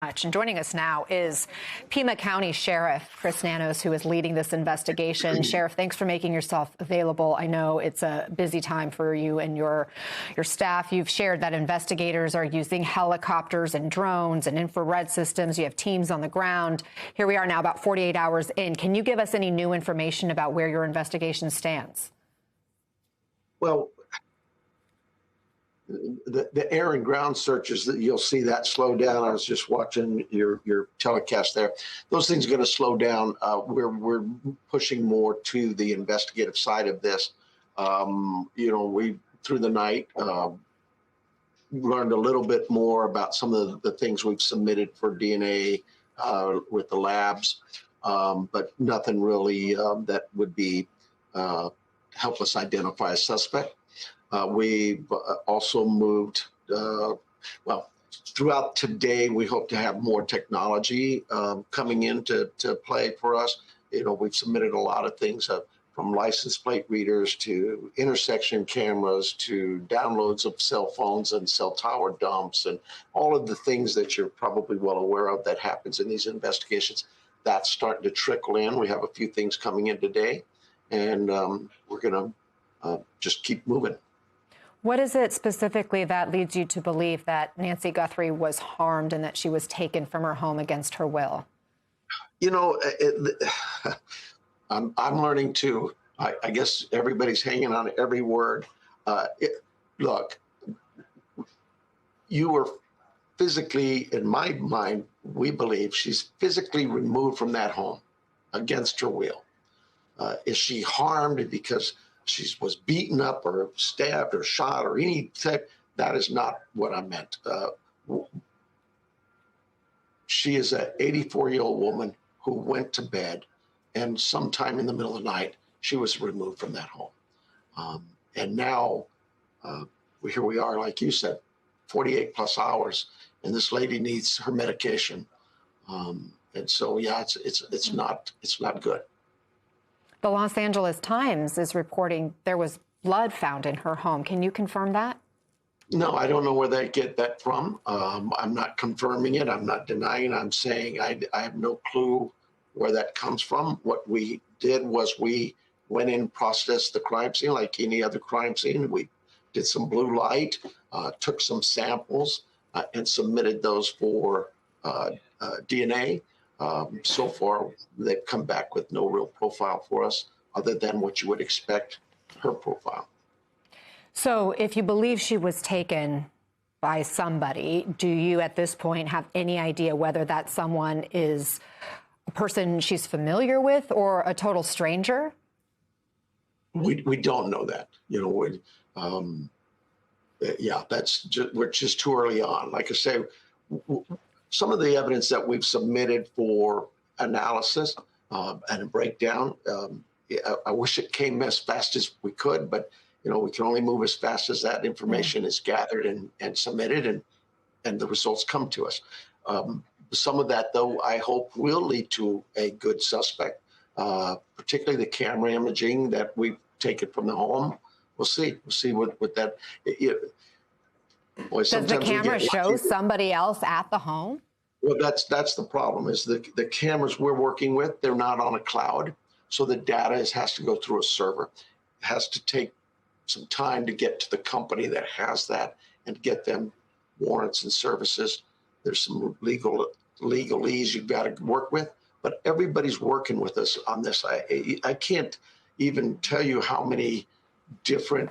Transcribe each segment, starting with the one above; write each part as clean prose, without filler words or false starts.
And joining us now is Pima County Sheriff Chris Nanos, who is leading this investigation. Sheriff, thanks for making yourself available. I know it's a busy time for you and your staff. You've shared that investigators are using helicopters and drones and infrared systems. You have teams on the ground. Here we are now about 48 hours in. Can you give us any new information about where your investigation stands? Well, the air and ground searches, that you'll see that slow down. I was just watching your telecast there. Those things are going to slow down. We're pushing more to the investigative side of this. We through the night learned a little bit more about some of the things we've submitted for DNA with the labs, but nothing really that would be help us identify a suspect. We've also moved, throughout today, we hope to have more technology coming into play for us. We've submitted a lot of things from license plate readers to intersection cameras to downloads of cell phones and cell tower dumps and all of the things that you're probably well aware of that happens in these investigations. That's starting to trickle in. We have a few things coming in today, and we're going to just keep moving. What is it specifically that leads you to believe that Nancy Guthrie was harmed and that she was taken from her home against her will? I'm learning too. I guess everybody's hanging on every word. Look, you were physically, in my mind, we believe she's physically removed from that home against her will. Is she harmed because she was beaten up or stabbed or shot or any type? That is not what I meant. She is an 84-year-old woman who went to bed, and sometime in the middle of the night, she was removed from that home. And now, here we are, like you said, 48 plus hours, and this lady needs her medication. And so, yeah, it's not good. The Los Angeles Times is reporting there was blood found in her home. Can you confirm that? No, I don't know where they get that from. I'm not confirming it. I'm not denying. I'm saying I have no clue where that comes from. What we did was we went in, processed the crime scene like any other crime scene. We did some blue light, took some samples, and submitted those for DNA. So far, they've come back with no real profile for us other than what you would expect, her profile. So if you believe she was taken by somebody, do you at this point have any idea whether that someone is a person she's familiar with or a total stranger? We don't know that. We're just too early on. Like I say, some of the evidence that we've submitted for analysis and a breakdown, I wish it came as fast as we could, but we can only move as fast as that information is gathered and submitted, and the results come to us. Some of that, though, I hope will lead to a good suspect, particularly the camera imaging that we've taken from the home. We'll see. We'll see what that. Does the camera show somebody else at the home? Well, that's the problem. Is the cameras we're working with, they're not on a cloud, so the data has to go through a server. It has to take some time to get to the company that has that and get them warrants and services. There's some legalese you've got to work with, but everybody's working with us on this. I can't even tell you how many different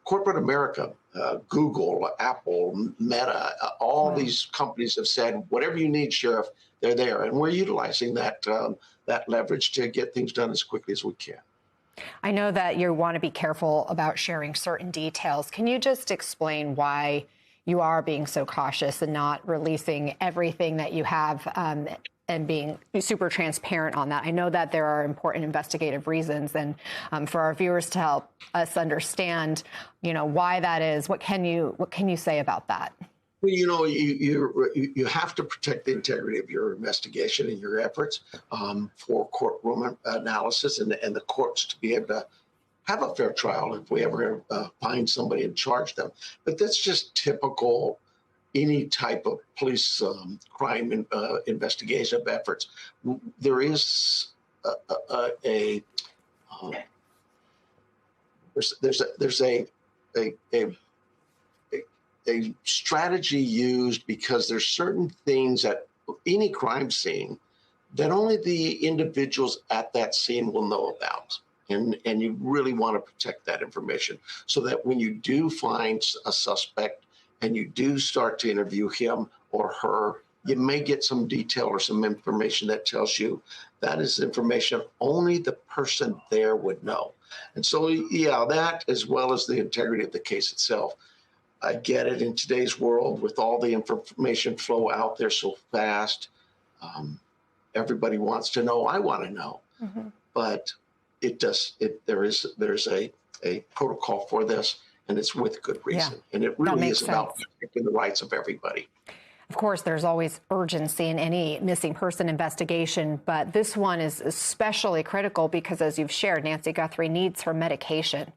corporate America, Google, Apple, Meta, all these companies have said, whatever you need, Sheriff, they're there. And we're utilizing that leverage to get things done as quickly as we can. I know that you want to be careful about sharing certain details. Can you just explain why you are being so cautious and not releasing everything that you have and being super transparent on that? I know that there are important investigative reasons, and for our viewers to help us understand, why that is. What can you say about that? Well, you have to protect the integrity of your investigation and your efforts for courtroom analysis and the courts to be able to have a fair trial if we ever find somebody and charge them. But that's just typical any type of police crime investigation efforts. There is there's a strategy used because there's certain things at any crime scene that only the individuals at that scene will know about. And you really want to protect that information so that when you do find a suspect and you do start to interview him or her, you may get some detail or some information that tells you that is information only the person there would know. And so, yeah, that as well as the integrity of the case itself. I get it in today's world with all the information flow out there so fast. Everybody wants to know. I want to know, but there's a protocol for this, and it's with good reason. And it really is about protecting the rights of everybody. Of course, there's always urgency in any missing person investigation, but this one is especially critical because, as you've shared, Nancy Guthrie needs her medication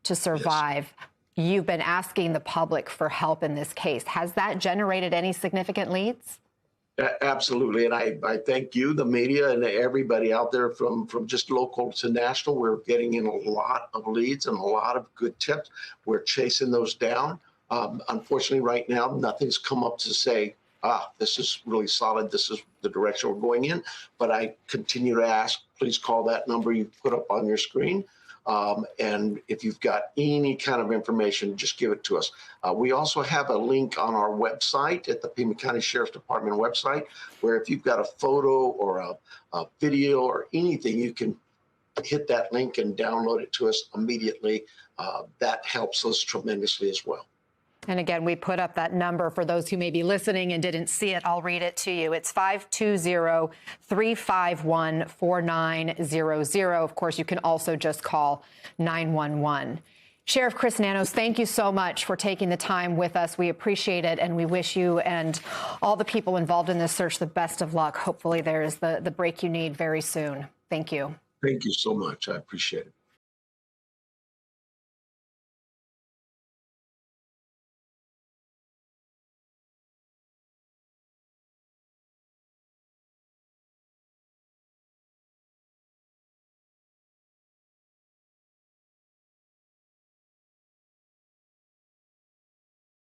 to survive. Yes. You've been asking the public for help in this case. Has that generated any significant leads? Absolutely. And I thank you, the media, and everybody out there from just local to national. We're getting in a lot of leads and a lot of good tips. We're chasing those down. Unfortunately, right now, nothing's come up to say, this is really solid. This is the direction we're going in. But I continue to ask, please call that number you put up on your screen. And if you've got any kind of information, just give it to us. We also have a link on our website at the Pima County Sheriff's Department website, where if you've got a photo or a video or anything, you can hit that link and download it to us immediately. That helps us tremendously as well. And again, we put up that number for those who may be listening and didn't see it. I'll read it to you. It's 520-351-4900. Of course, you can also just call 911. Sheriff Chris Nanos, thank you so much for taking the time with us. We appreciate it, and we wish you and all the people involved in this search the best of luck. Hopefully there is the break you need very soon. Thank you. Thank you so much. I appreciate it.